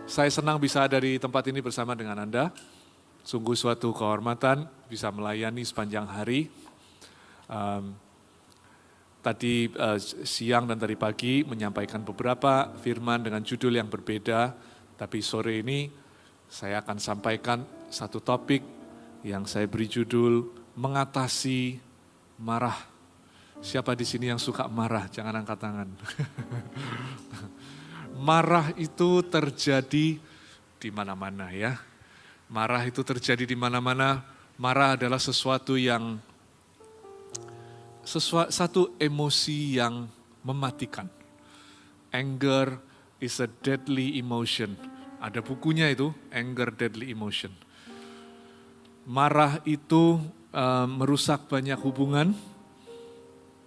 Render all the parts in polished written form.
Saya senang bisa ada di tempat ini bersama dengan Anda. Sungguh suatu kehormatan bisa melayani sepanjang hari. Tadi siang dan tadi pagi menyampaikan beberapa firman dengan judul yang berbeda. Tapi sore ini saya akan sampaikan satu topik yang saya beri judul mengatasi marah. Siapa di sini yang suka marah? Jangan angkat tangan. Marah itu terjadi di mana-mana ya. Marah itu terjadi di mana-mana. Marah adalah satu emosi yang mematikan. Anger is a deadly emotion. Ada bukunya itu, Anger Deadly Emotion. Marah itu merusak banyak hubungan.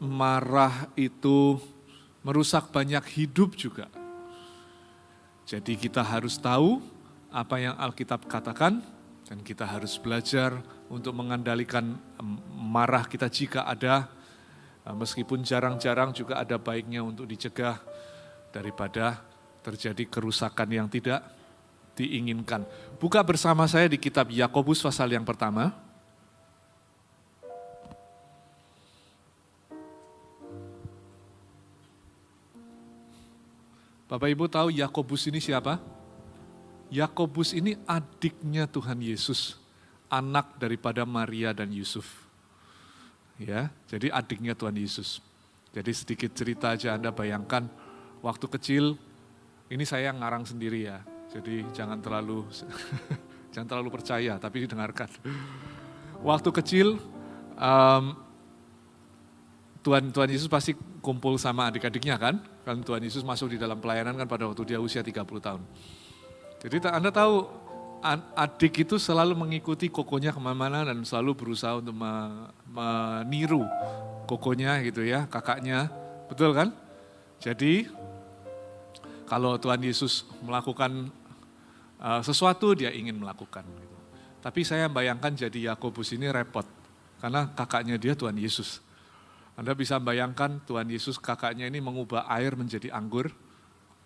Marah itu merusak banyak hidup juga. Jadi kita harus tahu apa yang Alkitab katakan dan kita harus belajar untuk mengendalikan marah kita jika ada. Meskipun jarang-jarang juga ada baiknya untuk dicegah daripada terjadi kerusakan yang tidak diinginkan. Buka bersama saya di kitab Yakobus pasal yang pertama. Bapak Ibu tahu Yakobus ini siapa? Yakobus ini adiknya Tuhan Yesus, anak daripada Maria dan Yusuf. Ya, jadi adiknya Tuhan Yesus. Jadi sedikit cerita aja Anda bayangkan, waktu kecil, ini saya ngarang sendiri ya, jadi jangan terlalu percaya, tapi didengarkan. Waktu kecil, Tuhan Yesus pasti kumpul sama adik-adiknya kan Tuhan Yesus masuk di dalam pelayanan kan pada waktu dia usia 30 tahun. Jadi Anda tahu adik itu selalu mengikuti kokonya kemana-mana dan selalu berusaha untuk meniru kokonya gitu ya, kakaknya, betul kan? Jadi kalau Tuhan Yesus melakukan sesuatu dia ingin melakukan. Gitu. Tapi saya bayangkan jadi Yakobus ini repot karena kakaknya dia Tuhan Yesus. Anda bisa bayangkan Tuhan Yesus kakaknya ini mengubah air menjadi anggur,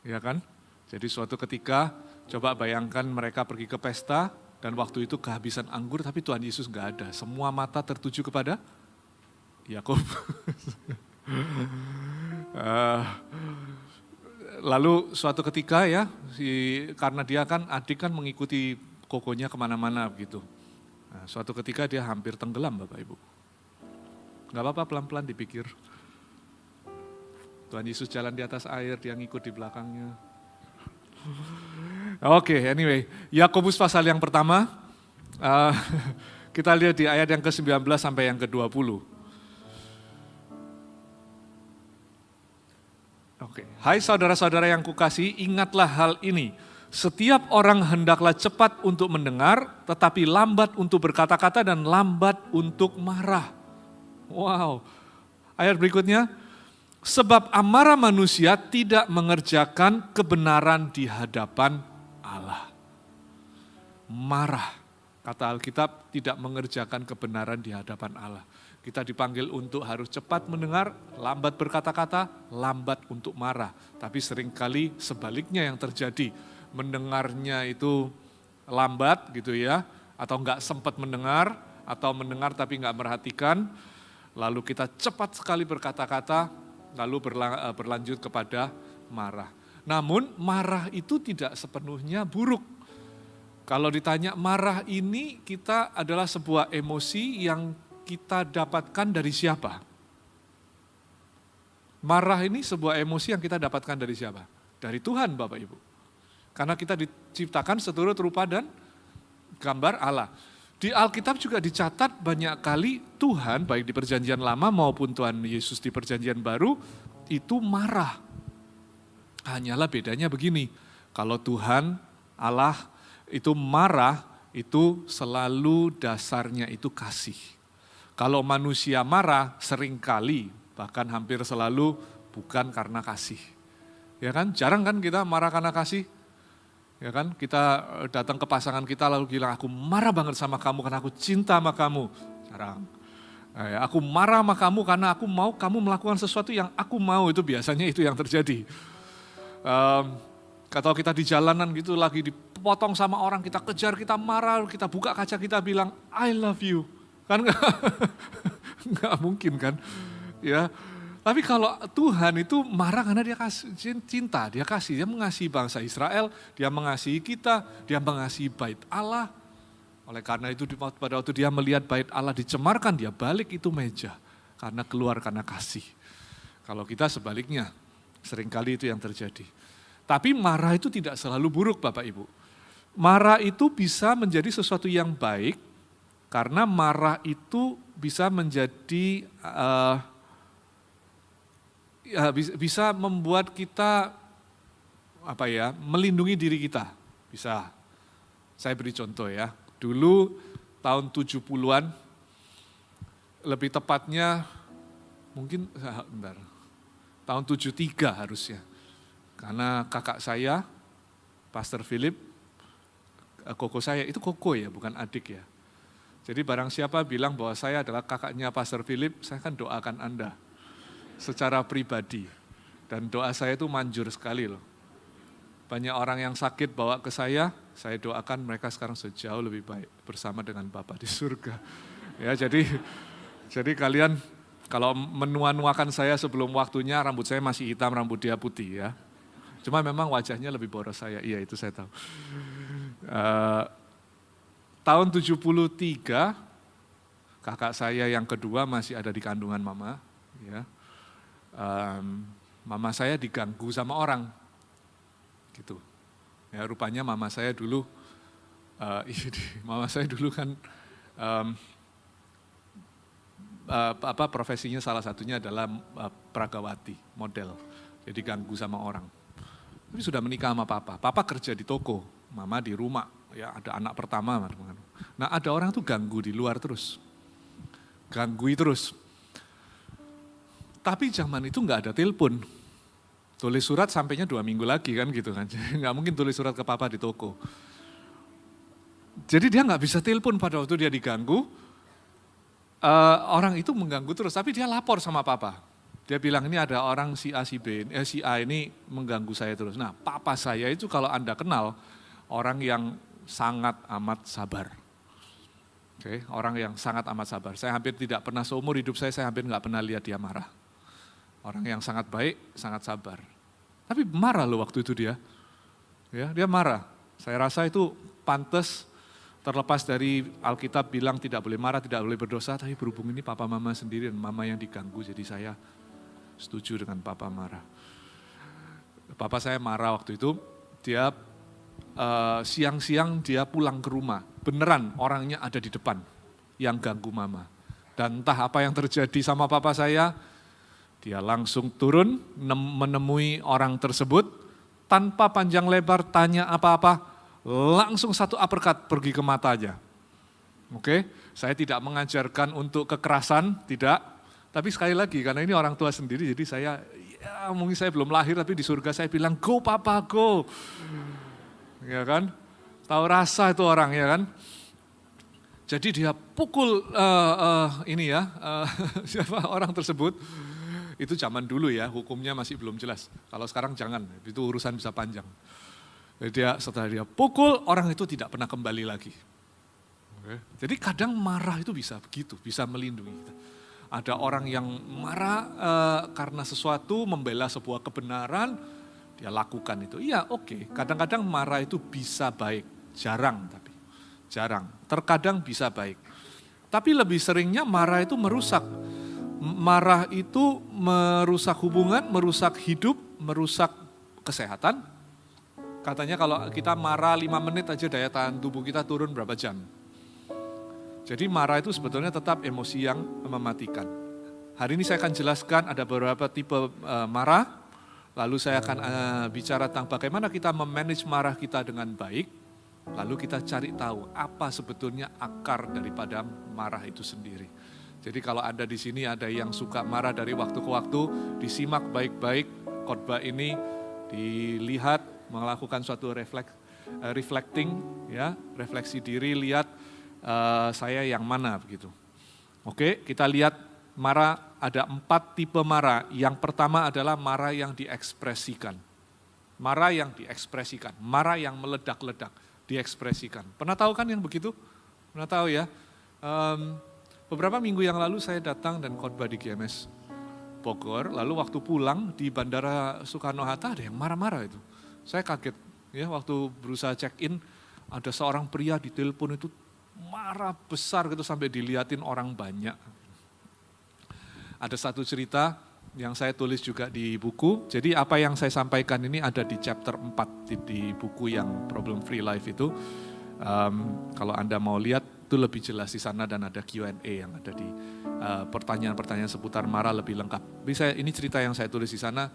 ya kan? Jadi suatu ketika coba bayangkan mereka pergi ke pesta dan waktu itu kehabisan anggur tapi Tuhan Yesus nggak ada. Semua mata tertuju kepada Yakub. Lalu suatu ketika ya, karena dia kan adik kan mengikuti kokonya kemana-mana begitu. Nah, suatu ketika dia hampir tenggelam Bapak Ibu. Gak apa-apa pelan-pelan dipikir. Tuhan Yesus jalan di atas air, dia ngikut di belakangnya. Oke, anyway. Yakobus pasal yang pertama, kita lihat di ayat yang ke-19 sampai yang ke-20. Oke. Hai saudara-saudara yang kukasihi, ingatlah hal ini. Setiap orang hendaklah cepat untuk mendengar, tetapi lambat untuk berkata-kata dan lambat untuk marah. Wow, ayat berikutnya, sebab amarah manusia tidak mengerjakan kebenaran di hadapan Allah. Marah, kata Alkitab, tidak mengerjakan kebenaran di hadapan Allah. Kita dipanggil untuk harus cepat mendengar, lambat berkata-kata, lambat untuk marah. Tapi seringkali sebaliknya yang terjadi, mendengarnya itu lambat gitu ya, atau enggak sempat mendengar, atau mendengar tapi enggak merhatikan. Lalu kita cepat sekali berkata-kata, lalu berlanjut kepada marah. Namun marah itu tidak sepenuhnya buruk. Kalau ditanya marah ini kita adalah sebuah emosi yang kita dapatkan dari siapa? Marah ini sebuah emosi yang kita dapatkan dari siapa? Dari Tuhan Bapak Ibu. Karena kita diciptakan seturut rupa dan gambar Allah. Di Alkitab juga dicatat banyak kali Tuhan, baik di perjanjian lama maupun Tuhan Yesus di perjanjian baru, itu marah. Hanyalah bedanya begini, kalau Tuhan Allah itu marah, itu selalu dasarnya itu kasih. Kalau manusia marah, seringkali, bahkan hampir selalu bukan karena kasih. Ya kan, jarang kan kita marah karena kasih. Ya kan, kita datang ke pasangan kita lalu bilang, aku marah banget sama kamu karena aku cinta sama kamu. Jarang. Aku marah sama kamu karena aku mau kamu melakukan sesuatu yang aku mau, itu biasanya itu yang terjadi. Atau kita di jalanan gitu lagi dipotong sama orang, kita kejar, kita marah, kita buka kaca, kita bilang, I love you. Kan nggak mungkin kan. Ya. Tapi kalau Tuhan itu marah karena dia kasih cinta, dia mengasihi bangsa Israel, dia mengasihi kita, dia mengasihi bait Allah. Oleh karena itu pada waktu dia melihat bait Allah dicemarkan, dia balik itu meja karena keluar karena kasih. Kalau kita sebaliknya, seringkali itu yang terjadi. Tapi marah itu tidak selalu buruk Bapak Ibu. Marah itu bisa menjadi sesuatu yang baik karena marah itu bisa menjadi bisa membuat kita melindungi diri kita. Bisa. Saya beri contoh ya. Dulu tahun 70-an, lebih tepatnya mungkin tahun 73 harusnya. Karena kakak saya, Pastor Philip, koko saya, itu koko ya bukan adik ya. Jadi barang siapa bilang bahwa saya adalah kakaknya Pastor Philip, saya akan doakan Anda secara pribadi. Dan doa saya itu manjur sekali loh. Banyak orang yang sakit bawa ke saya doakan mereka sekarang sejauh lebih baik bersama dengan Bapa di surga. Ya, jadi kalian kalau menua-nuakan saya sebelum waktunya, rambut saya masih hitam, rambut dia putih ya. Cuma memang wajahnya lebih boros saya, iya itu saya tahu. Tahun 73, kakak saya yang kedua masih ada di kandungan mama. Ya. Mama saya diganggu sama orang, gitu. Ya rupanya mama saya dulu kan profesinya salah satunya adalah pragawati, model. Jadi ganggu sama orang. Tapi sudah menikah sama papa. Papa kerja di toko, mama di rumah. Ya ada anak pertama. Nah ada orang tuh ganggu di luar terus, ganggu terus. Tapi zaman itu nggak ada telepon. Tulis surat sampainya 2 minggu lagi kan gitu kan. Jadi nggak mungkin tulis surat ke papa di toko. Jadi dia nggak bisa telepon pada waktu dia diganggu. Orang itu mengganggu terus, tapi dia lapor sama papa. Dia bilang ini ada orang si A, si A ini mengganggu saya terus. Nah papa saya itu kalau Anda kenal, orang yang sangat amat sabar. Oke, orang yang sangat amat sabar. Saya hampir tidak pernah seumur hidup saya hampir nggak pernah lihat dia marah. Orang yang sangat baik, sangat sabar. Tapi marah loh waktu itu dia. Ya, dia marah. Saya rasa itu pantas terlepas dari Alkitab bilang tidak boleh marah, tidak boleh berdosa, tapi berhubung ini papa mama sendiri dan mama yang diganggu, jadi saya setuju dengan papa marah. Papa saya marah waktu itu, dia siang-siang dia pulang ke rumah, beneran orangnya ada di depan yang ganggu mama. Dan entah apa yang terjadi sama papa saya, dia langsung turun menemui orang tersebut, tanpa panjang lebar tanya apa-apa, langsung satu uppercut pergi ke matanya. Oke, saya tidak mengajarkan untuk kekerasan, tidak. Tapi sekali lagi, karena ini orang tua sendiri, jadi saya, ya mungkin saya belum lahir, tapi di surga saya bilang, go papa, go. Ya kan, tahu rasa itu orang ya kan. Jadi dia pukul siapa orang tersebut. Itu zaman dulu ya, hukumnya masih belum jelas. Kalau sekarang jangan, itu urusan bisa panjang. Jadi setelah dia pukul, orang itu tidak pernah kembali lagi. Oke. Jadi kadang marah itu bisa begitu, bisa melindungi kita. Ada orang yang marah karena sesuatu, membela sebuah kebenaran, dia lakukan itu. Iya oke, kadang-kadang marah itu bisa baik, jarang tapi. Jarang, terkadang bisa baik. Tapi lebih seringnya marah itu merusak. Marah itu merusak hubungan, merusak hidup, merusak kesehatan. Katanya kalau kita marah 5 menit aja daya tahan tubuh kita turun berapa jam. Jadi marah itu sebetulnya tetap emosi yang mematikan. Hari ini saya akan jelaskan ada beberapa tipe marah. Lalu saya akan bicara tentang bagaimana kita memanage marah kita dengan baik. Lalu kita cari tahu apa sebetulnya akar daripada marah itu sendiri. Jadi kalau Anda di sini ada yang suka marah dari waktu ke waktu, disimak baik-baik khotbah ini, dilihat, melakukan suatu reflecting, ya, refleksi diri, lihat saya yang mana begitu. Oke, kita lihat marah ada 4 tipe marah. Yang pertama adalah marah yang diekspresikan. Marah yang diekspresikan, marah yang meledak-ledak, diekspresikan. Pernah tahu kan yang begitu? Pernah tahu ya? Beberapa minggu yang lalu saya datang dan khotbah di GMS Bogor, lalu waktu pulang di Bandara Soekarno-Hatta ada yang marah-marah itu. Saya kaget ya waktu berusaha check-in, ada seorang pria di telepon itu marah besar gitu sampai diliatin orang banyak. Ada satu cerita yang saya tulis juga di buku, jadi apa yang saya sampaikan ini ada di chapter 4 di buku yang Problem Free Life itu. Kalau Anda mau lihat itu lebih jelas di sana dan ada Q&A yang ada di pertanyaan-pertanyaan seputar marah lebih lengkap. Ini cerita yang saya tulis di sana.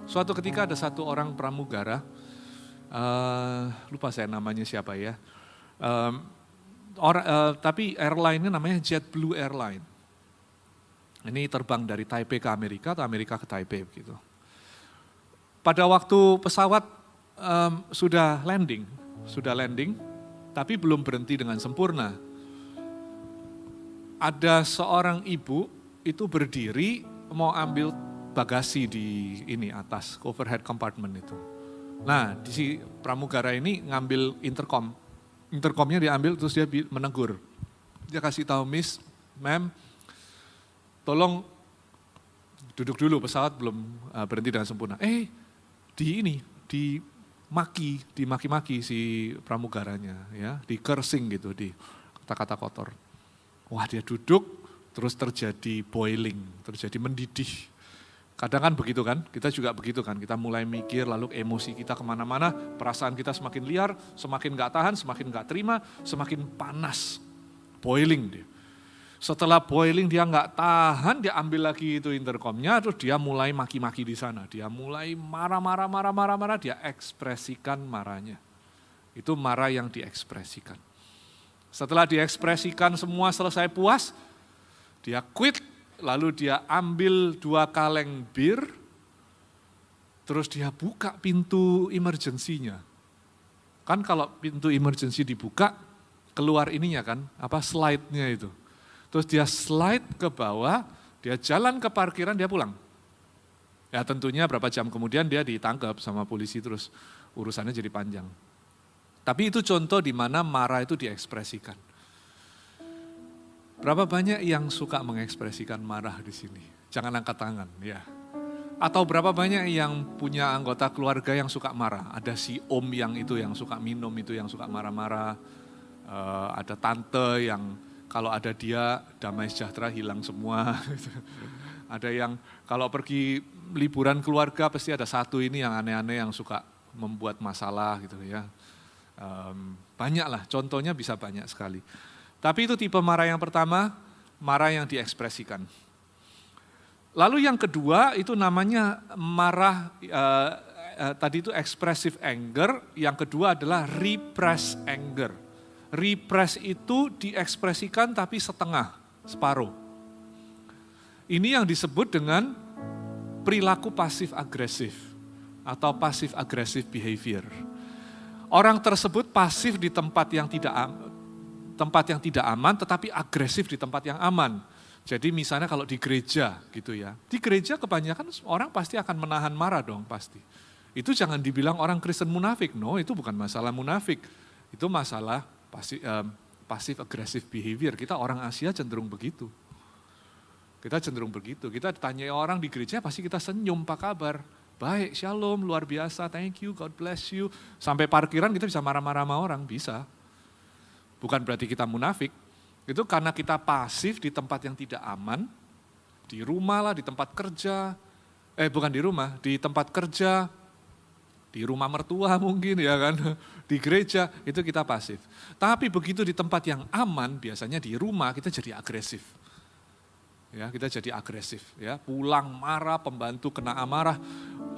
Suatu ketika ada satu orang pramugara, lupa saya namanya siapa ya, tapi airline-nya namanya JetBlue Airline. Ini terbang dari Taipei ke Amerika atau Amerika ke Taipei begitu. Pada waktu pesawat sudah landing, tapi belum berhenti dengan sempurna. Ada seorang ibu itu berdiri mau ambil bagasi di atas overhead compartment itu. Nah, di si pramugara ini ngambil intercom. Intercomnya diambil terus dia menegur. Dia kasih tahu, "Miss, ma'am, tolong duduk dulu, pesawat belum berhenti dengan sempurna." Dimaki-maki si pramugaranya ya, di cursing gitu, di kata-kata kotor. Wah, dia duduk terus terjadi boiling, terjadi mendidih. Kadang kan begitu kan, kita juga begitu kan, kita mulai mikir lalu emosi kita kemana-mana, perasaan kita semakin liar, semakin gak tahan, semakin gak terima, semakin panas, boiling dia. Setelah boiling dia gak tahan, dia ambil lagi itu intercomnya, terus dia mulai maki-maki di sana, dia mulai marah, dia ekspresikan marahnya. Itu marah yang diekspresikan. Setelah diekspresikan semua selesai puas, dia quit, lalu dia ambil 2 kaleng bir, terus dia buka pintu emergency-nya. Kan kalau pintu emergency dibuka, keluar ininya kan, slide-nya itu. Terus dia slide ke bawah, dia jalan ke parkiran, dia pulang. Ya tentunya berapa jam kemudian dia ditangkap sama polisi, terus urusannya jadi panjang. Tapi itu contoh di mana marah itu diekspresikan. Berapa banyak yang suka mengekspresikan marah di sini? Jangan angkat tangan, ya. Atau berapa banyak yang punya anggota keluarga yang suka marah? Ada si om yang suka minum itu, yang suka marah-marah. Ada tante yang kalau ada dia damai sejahtera hilang semua. Ada yang kalau pergi liburan keluarga pasti ada satu ini yang aneh-aneh yang suka membuat masalah gitu ya. Banyak lah, contohnya bisa banyak sekali. Tapi itu tipe marah yang pertama, marah yang diekspresikan. Lalu yang kedua itu namanya marah, tadi itu expressive anger, yang kedua adalah repressed anger. Repress itu diekspresikan tapi setengah, separuh. Ini yang disebut dengan perilaku pasif agresif atau passive aggressive behavior. Orang tersebut pasif di tempat yang tidak aman, tetapi agresif di tempat yang aman. Jadi misalnya kalau di gereja gitu ya, di gereja kebanyakan orang pasti akan menahan marah dong pasti. Itu jangan dibilang orang Kristen munafik, no itu bukan masalah munafik, itu masalah passive aggressive behavior. Kita orang Asia cenderung begitu. Kita tanya orang di gereja pasti kita senyum, "Apa kabar?" "Baik, shalom, luar biasa, thank you, God bless you." Sampai parkiran kita bisa marah-marah sama orang, bisa. Bukan berarti kita munafik, itu karena kita pasif di tempat yang tidak aman, di rumah lah, di tempat kerja, bukan di rumah, di tempat kerja, di rumah mertua mungkin ya kan, di gereja, itu kita pasif. Tapi begitu di tempat yang aman, biasanya di rumah kita jadi agresif. Ya, kita jadi agresif ya, pulang marah, pembantu kena amarah,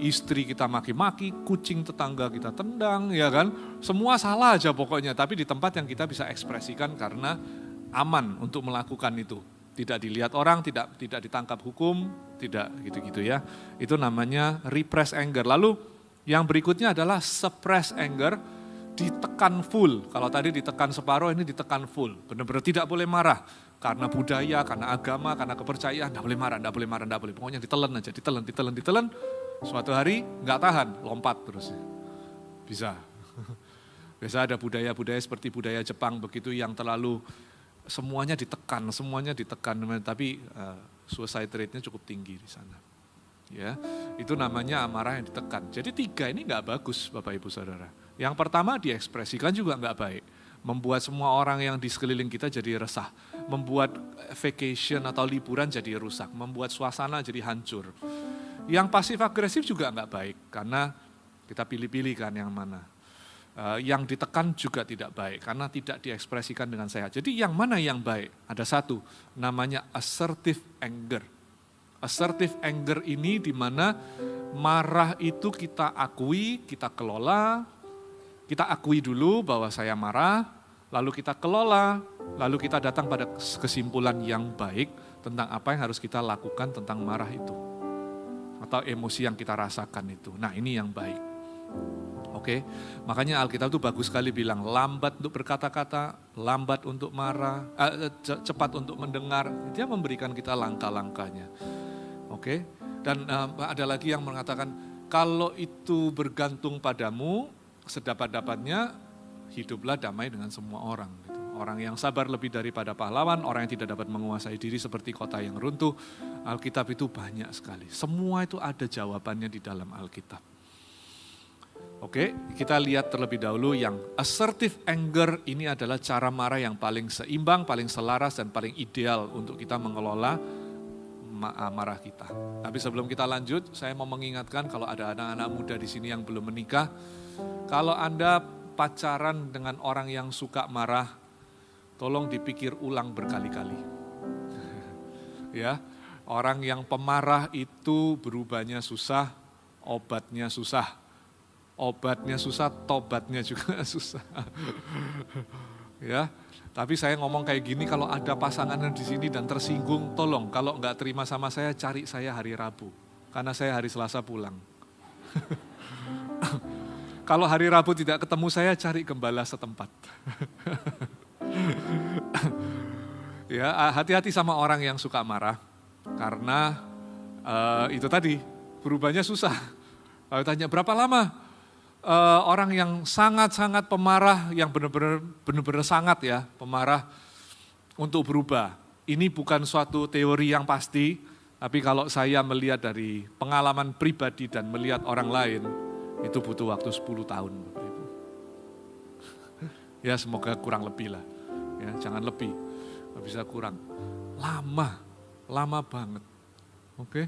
istri kita maki-maki, kucing tetangga kita tendang ya kan, semua salah aja pokoknya, tapi di tempat yang kita bisa ekspresikan karena aman untuk melakukan itu. Tidak dilihat orang, tidak ditangkap hukum, tidak gitu-gitu ya. Itu namanya repress anger. Lalu yang berikutnya adalah suppress anger, ditekan full. Kalau tadi ditekan separuh, ini ditekan full. Benar-benar tidak boleh marah. Karena budaya, karena agama, karena kepercayaan, enggak boleh marah. Pokoknya ditelen aja, ditelen. Suatu hari nggak tahan, lompat terus. Bisa. Biasa ada budaya-budaya seperti budaya Jepang begitu yang terlalu semuanya ditekan, tapi suicide rate-nya cukup tinggi di sana. Ya, itu namanya amarah yang ditekan. Jadi 3 ini nggak bagus, Bapak Ibu Saudara. Yang pertama diekspresikan juga nggak baik, membuat semua orang yang di sekeliling kita jadi resah, membuat vacation atau liburan jadi rusak, membuat suasana jadi hancur. Yang pasif agresif juga nggak baik, karena kita pilih-pilih kan yang mana. Yang ditekan juga tidak baik, karena tidak diekspresikan dengan sehat. Jadi yang mana yang baik? Ada satu, namanya assertive anger. Assertive anger ini di mana marah itu kita akui, kita kelola, kita akui dulu bahwa saya marah, lalu kita kelola, lalu kita datang pada kesimpulan yang baik tentang apa yang harus kita lakukan tentang marah itu. Atau emosi yang kita rasakan itu. Nah, ini yang baik. Oke, makanya Alkitab itu bagus sekali bilang lambat untuk berkata-kata, lambat untuk marah, cepat untuk mendengar. Dia memberikan kita langkah-langkahnya. Oke, dan ada lagi yang mengatakan kalau itu bergantung padamu, sedapat-dapatnya hiduplah damai dengan semua orang. Gitu. Orang yang sabar lebih daripada pahlawan, orang yang tidak dapat menguasai diri seperti kota yang runtuh. Alkitab itu banyak sekali. Semua itu ada jawabannya di dalam Alkitab. Oke, kita lihat terlebih dahulu yang assertive anger ini adalah cara marah yang paling seimbang, paling selaras, dan paling ideal untuk kita mengelola marah kita. Tapi sebelum kita lanjut, saya mau mengingatkan kalau ada anak-anak muda di sini yang belum menikah, kalau Anda pacaran dengan orang yang suka marah, tolong dipikir ulang berkali-kali. Ya, orang yang pemarah itu berubahnya susah, obatnya susah. Obatnya susah, tobatnya juga susah. Ya, tapi saya ngomong kayak gini, kalau ada pasangan yang di sini dan tersinggung, tolong kalau nggak terima sama saya, cari saya hari Rabu, karena saya hari Selasa pulang. Kalau hari Rabu tidak ketemu saya, cari gembala setempat. Ya, hati-hati sama orang yang suka marah, karena itu tadi berubahnya susah. Kalau tanya berapa lama? Orang yang sangat-sangat pemarah, yang benar-benar sangat ya, pemarah untuk berubah. Ini bukan suatu teori yang pasti, tapi kalau saya melihat dari pengalaman pribadi dan melihat orang lain, itu butuh waktu 10 tahun. Ya semoga kurang lebih lah, ya jangan lebih, nggak bisa kurang. Lama banget. Oke,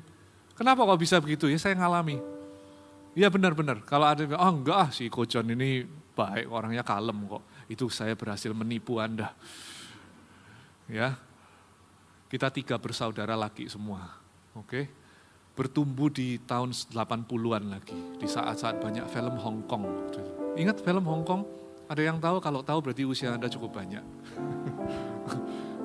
kenapa kok bisa begitu ya, saya ngalami. Ya benar-benar, kalau ada yang enggak si Kojon ini baik, orangnya kalem kok. Itu saya berhasil menipu Anda. Ya, kita 3 bersaudara laki semua. Oke, bertumbuh di tahun 80-an lagi, di saat-saat banyak film Hong Kong. Ingat film Hong Kong? Ada yang tahu? Kalau tahu berarti usia Anda cukup banyak.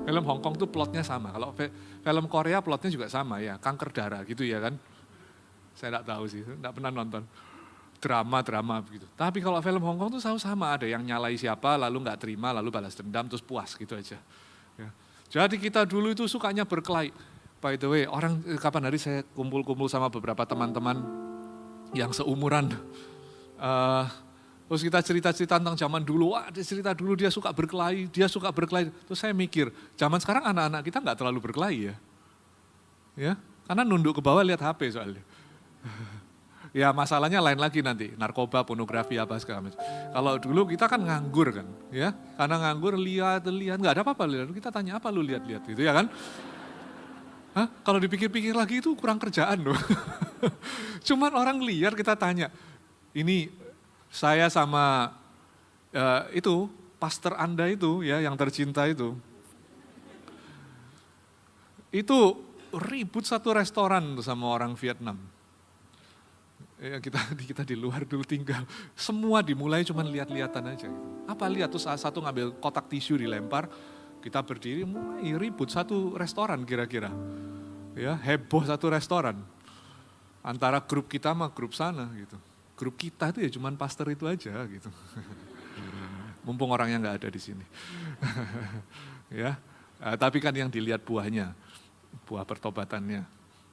Film Hong Kong tuh plotnya sama, kalau film Korea plotnya juga sama ya, kanker darah gitu ya kan. Saya tidak tahu sih, tidak pernah nonton drama begitu. Tapi kalau film Hong Kong tuh selalu sama, ada yang nyalai siapa, lalu nggak terima, lalu balas dendam, terus puas gitu aja. Ya. Jadi kita dulu itu sukanya berkelahi. By the way, kapan hari saya kumpul-kumpul sama beberapa teman-teman yang seumuran. Terus kita cerita-cerita tentang zaman dulu, wah dia cerita dulu dia suka berkelahi. Terus saya mikir, zaman sekarang anak-anak kita nggak terlalu berkelahi ya. Ya, karena nunduk ke bawah lihat HP soalnya. Ya masalahnya lain lagi nanti, narkoba, pornografi apa segala macam. Kalau dulu kita kan nganggur kan, ya, karena nganggur lihat, nggak ada apa-apa lihat. Kita tanya apa lu lihat-lihat gitu ya kan? Hah? Kalau dipikir-pikir lagi itu kurang kerjaan loh. Cuman orang liar kita tanya, ini saya sama itu pastor Anda itu ya yang tercinta itu ribut satu restoran sama orang Vietnam. Ya, kita di luar dulu tinggal, semua dimulai cuma lihat-lihatan aja. Apa lihat, terus satu ngambil kotak tisu dilempar, kita berdiri mulai ribut satu restoran kira-kira. Ya, heboh satu restoran. Antara grup kita sama grup sana gitu. Grup kita itu ya cuma pastor itu aja gitu. Mumpung orangnya nggak ada di sini. Ya, tapi kan yang dilihat buahnya, buah pertobatannya.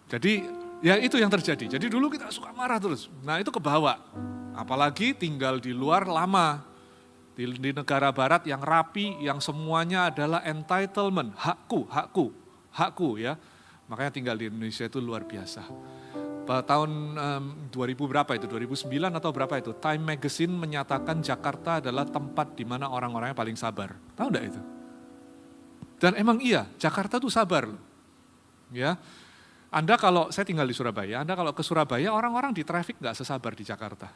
Jadi Ya itu yang terjadi. Jadi dulu kita suka marah terus. Nah itu kebawa. Apalagi tinggal di luar lama. Di negara barat yang rapi, yang semuanya adalah entitlement, hakku ya. Makanya tinggal di Indonesia itu luar biasa. Tahun 2000 berapa itu, 2009 atau berapa itu, Time Magazine menyatakan Jakarta adalah tempat di mana orang-orangnya paling sabar. Tahu enggak itu? Dan emang iya, Jakarta tuh sabar loh. Ya. Anda kalau, saya tinggal di Surabaya, Anda kalau ke Surabaya, orang-orang di traffic enggak sesabar di Jakarta.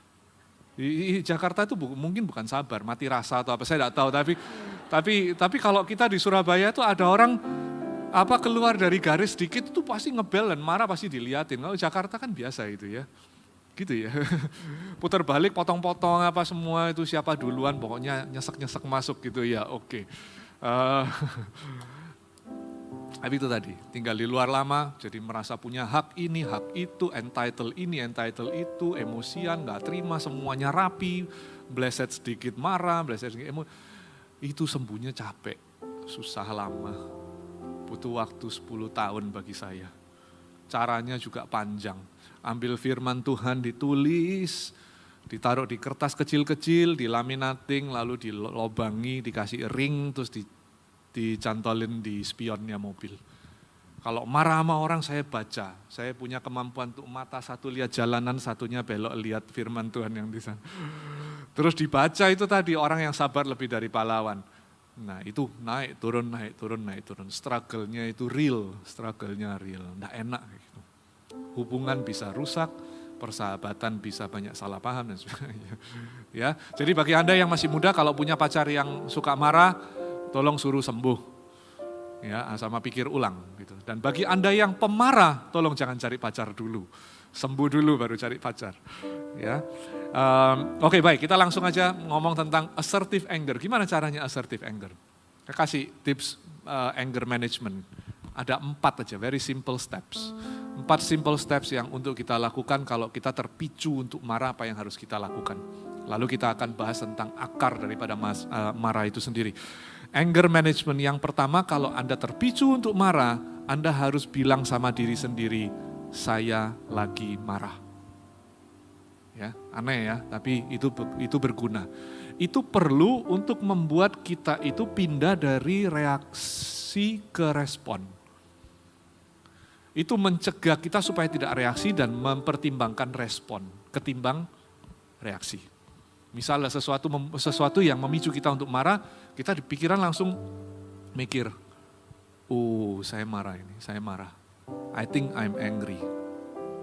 Di Jakarta itu mungkin bukan sabar, mati rasa atau apa, saya tidak tahu. Tapi kalau kita di Surabaya itu ada orang keluar dari garis sedikit itu pasti ngebel dan marah pasti diliatin. Kalau Jakarta kan biasa itu ya, gitu ya. Putar balik, potong-potong apa semua itu siapa duluan, pokoknya nyesek-nyesek masuk gitu ya. Oke. Tapi itu tadi, tinggal di luar lama, jadi merasa punya hak ini, hak itu, entitled ini, entitled itu, emosian, gak terima, semuanya rapi, bleset sedikit marah, bleset sedikit emosi. Itu sembuhnya capek, susah lama, butuh waktu 10 tahun bagi saya. Caranya juga panjang, ambil firman Tuhan ditulis, ditaruh di kertas kecil-kecil, dilaminating, lalu dilobangi, dikasih ring, terus dicantolin di spionnya mobil. Kalau marah sama orang saya baca, saya punya kemampuan untuk mata satu lihat jalanan, satunya belok lihat firman Tuhan yang di sana. Terus dibaca itu tadi orang yang sabar lebih dari pahlawan. Nah itu naik turun, naik turun, naik turun. Struggle-nya itu real, struggle-nya real, nggak enak gitu. Hubungan bisa rusak, persahabatan bisa banyak salah paham dan sebagainya. Ya, jadi bagi Anda yang masih muda kalau punya pacar yang suka marah, tolong suruh sembuh, ya sama pikir ulang gitu. Dan bagi Anda yang pemarah, tolong jangan cari pacar dulu, sembuh dulu baru cari pacar. Ya, oke baik, kita langsung aja ngomong tentang assertive anger. Gimana caranya assertive anger? Saya kasih tips anger management. Ada 4 aja, very simple steps. 4 simple steps yang untuk kita lakukan kalau kita terpicu untuk marah, apa yang harus kita lakukan. Lalu kita akan bahas tentang akar daripada marah itu sendiri. Anger management yang pertama, kalau Anda terpicu untuk marah, Anda harus bilang sama diri sendiri, saya lagi marah. Ya, aneh ya, tapi itu berguna. Itu perlu untuk membuat kita itu pindah dari reaksi ke respon. Itu mencegah kita supaya tidak reaksi dan mempertimbangkan respon ketimbang reaksi. Misalnya sesuatu yang memicu kita untuk marah, kita di pikiran langsung mikir, saya marah ini, saya marah. I think I'm angry.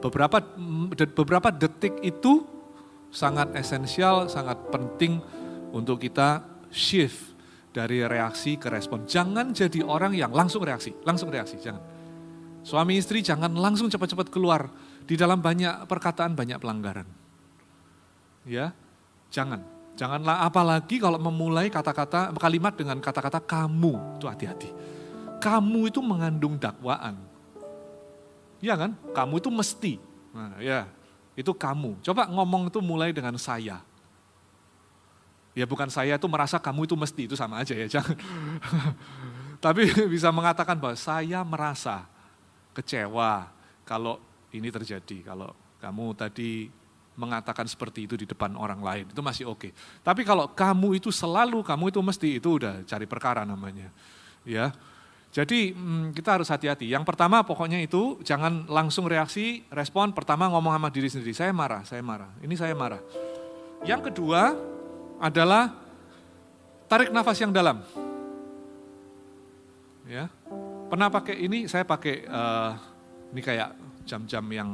Beberapa detik itu sangat esensial, sangat penting untuk kita shift dari reaksi ke respon. Jangan jadi orang yang langsung reaksi, jangan. Suami istri jangan langsung cepat-cepat keluar. Di dalam banyak perkataan, banyak pelanggaran. Ya, janganlah apalagi kalau memulai kalimat dengan kata-kata kamu, itu hati-hati. Kamu itu mengandung dakwaan. Iya kan? Kamu itu mesti. Nah, ya, itu kamu. Coba ngomong itu mulai dengan saya. Ya bukan saya itu merasa kamu itu mesti, itu sama aja ya, jangan. Tapi bisa mengatakan bahwa saya merasa kecewa kalau ini terjadi, kalau kamu tadi mengatakan seperti itu di depan orang lain, itu masih oke. Tapi kalau kamu itu selalu, kamu itu mesti, itu udah cari perkara namanya. Ya, jadi kita harus hati-hati. Yang pertama pokoknya itu jangan langsung reaksi, respon. Pertama ngomong sama diri sendiri, saya marah, ini saya marah. Yang kedua adalah tarik nafas yang dalam. Ya, pernah pakai ini? Saya pakai ini kayak jam-jam yang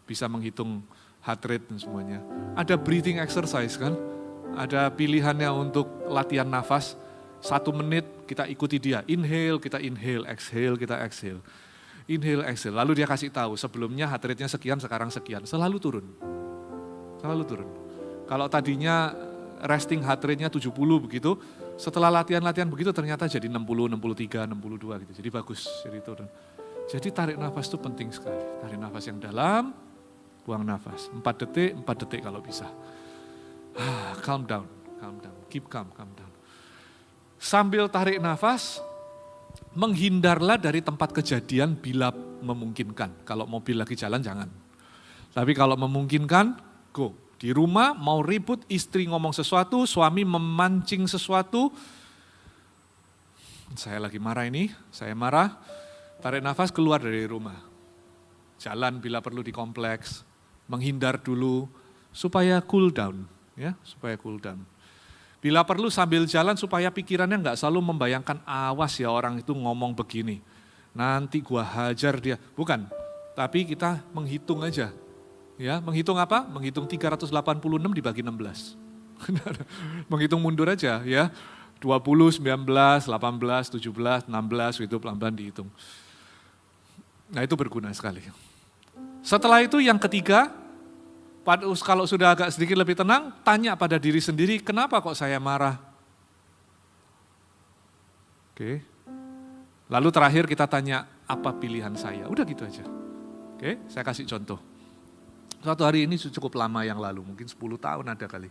bisa menghitung heart rate dan semuanya. Ada breathing exercise kan, ada pilihannya untuk latihan nafas. 1 menit kita ikuti dia, inhale, kita inhale, exhale, kita exhale. Inhale, exhale, lalu dia kasih tahu sebelumnya heart rate-nya sekian, sekarang sekian. Selalu turun. Kalau tadinya resting heart rate-nya 70 begitu, setelah latihan-latihan begitu ternyata jadi 60, 63, 62 gitu. Jadi bagus, jadi turun. Jadi tarik nafas itu penting sekali. Tarik nafas yang dalam, buang nafas. 4 detik kalau bisa. Calm down, keep calm down. Sambil tarik nafas, menghindarlah dari tempat kejadian bila memungkinkan. Kalau mobil lagi jalan jangan. Tapi kalau memungkinkan, go. Di rumah mau ribut, istri ngomong sesuatu, suami memancing sesuatu. Saya lagi marah ini, saya marah, tarik nafas keluar dari rumah. Jalan bila perlu di kompleks, menghindar dulu supaya cool down, ya, supaya cool down. Bila perlu sambil jalan supaya pikirannya nggak selalu membayangkan, awas ya orang itu ngomong begini, nanti gua hajar dia. Bukan, tapi kita menghitung aja. Ya, menghitung apa? Menghitung 386 dibagi 16. Menghitung mundur aja ya. 20, 19, 18, 17, 16 itu pelan-pelan dihitung. Nah itu berguna sekali. Setelah itu yang ketiga, kalau sudah agak sedikit lebih tenang, tanya pada diri sendiri, kenapa kok saya marah? Oke. Lalu terakhir kita tanya, apa pilihan saya? Udah gitu aja. Oke, saya kasih contoh. Suatu hari ini cukup lama yang lalu, mungkin 10 tahun ada kali.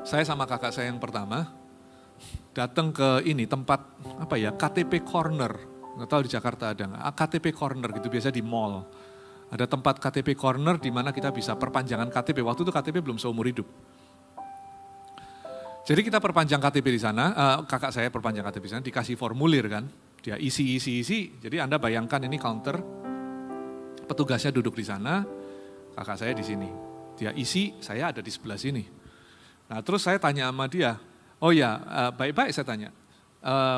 Saya sama kakak saya yang pertama, datang ke ini tempat KTP Corner. Nggak tahu di Jakarta ada nggak? KTP Corner gitu, biasa di mall. Ada tempat KTP Corner di mana kita bisa perpanjangan KTP. Waktu itu KTP belum seumur hidup. Jadi kita perpanjang KTP di sana, kakak saya perpanjang KTP di sana, dikasih formulir kan. Dia isi. Jadi Anda bayangkan ini counter, petugasnya duduk di sana, kakak saya di sini. Dia isi, saya ada di sebelah sini. Nah terus saya tanya sama dia, oh ya baik-baik saya tanya,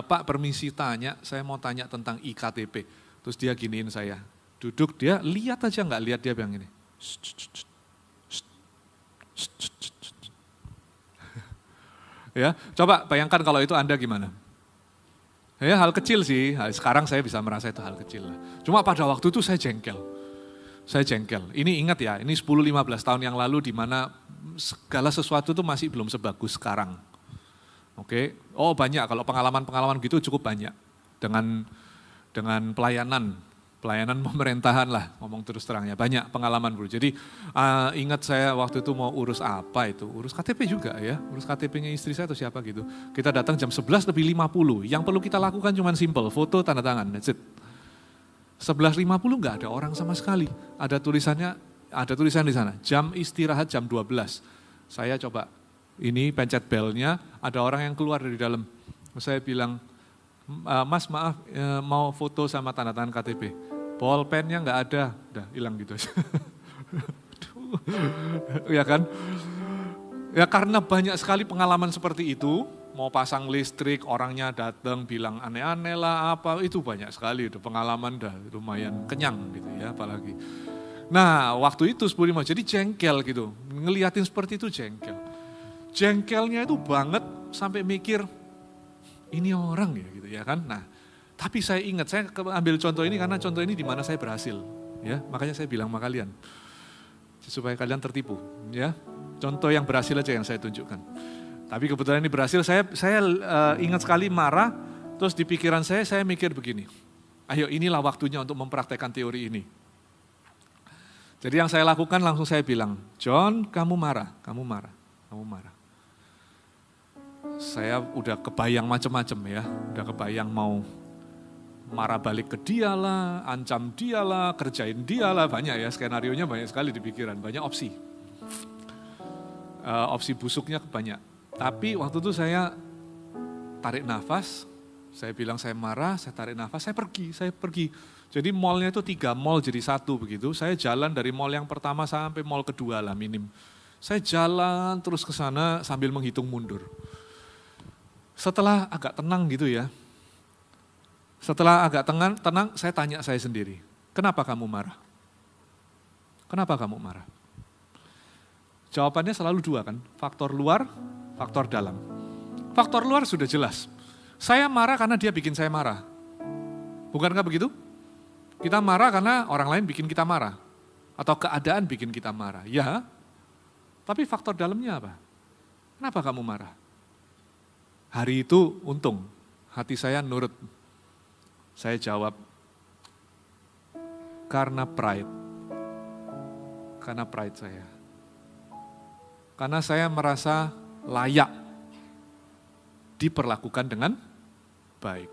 Pak permisi tanya, saya mau tanya tentang iktp. Terus dia giniin saya, duduk dia lihat aja nggak lihat, dia bilang gini. Ya, coba bayangkan kalau itu Anda gimana? Ya hal kecil sih, sekarang saya bisa merasa itu hal kecil. Cuma pada waktu itu saya jengkel. Ini ingat ya, ini 10-15 tahun yang lalu di mana segala sesuatu itu masih belum sebagus sekarang. Oke, oh banyak, kalau pengalaman gitu cukup banyak. Dengan pelayanan pemerintahan lah, ngomong terus terangnya, banyak pengalaman bro. Jadi ingat saya waktu itu mau urus apa itu, urus KTP juga ya, urus KTP-nya istri saya atau siapa gitu. Kita datang jam 11:50, yang perlu kita lakukan cuma simple, foto, tanda tangan, that's it. 11.50 nggak ada orang sama sekali. Ada tulisan di sana, jam istirahat jam 12. Saya coba, ini pencet belnya, ada orang yang keluar dari dalam. Saya bilang, Mas maaf mau foto sama tanda tangan KTP. Bolpennya nggak ada, udah hilang gitu aja. Ya kan? Ya karena banyak sekali pengalaman seperti itu, mau pasang listrik, orangnya datang bilang aneh-aneh lah apa, itu banyak sekali, itu pengalaman dah lumayan kenyang gitu ya apalagi. Nah waktu itu 10.5, jadi jengkel gitu, ngeliatin seperti itu jengkel. Jengkelnya itu banget sampai mikir, ini orang ya gitu ya kan. Nah tapi saya ingat, saya ambil contoh ini karena contoh ini di mana saya berhasil. Ya, makanya saya bilang sama kalian, supaya kalian tertipu ya. Contoh yang berhasil aja yang saya tunjukkan. Tapi kebetulan ini berhasil, saya ingat sekali marah, terus di pikiran saya mikir begini, ayo inilah waktunya untuk mempraktekkan teori ini. Jadi yang saya lakukan langsung saya bilang, John kamu marah. Saya udah kebayang macam-macam ya, udah kebayang mau marah balik ke dia lah, ancam dia lah, kerjain dia lah, banyak ya, skenarionya banyak sekali di pikiran, banyak opsi. Opsi busuknya banyak. Tapi waktu itu saya tarik nafas, saya bilang saya marah, saya tarik nafas, saya pergi. Jadi mallnya itu 3 mall jadi 1 begitu, saya jalan dari mall yang pertama sampai mall kedua lah minim. Saya jalan terus ke sana sambil menghitung mundur. Setelah agak tenang gitu ya, tenang, saya tanya saya sendiri, kenapa kamu marah? Kenapa kamu marah? Jawabannya selalu 2 kan, faktor luar, faktor dalam. Faktor luar sudah jelas. Saya marah karena dia bikin saya marah. Bukankah begitu? Kita marah karena orang lain bikin kita marah. Atau keadaan bikin kita marah. Ya, tapi faktor dalamnya apa? Kenapa kamu marah? Hari itu untung, hati saya nurut. Saya jawab, karena pride. Karena pride saya. Karena saya merasa layak diperlakukan dengan baik.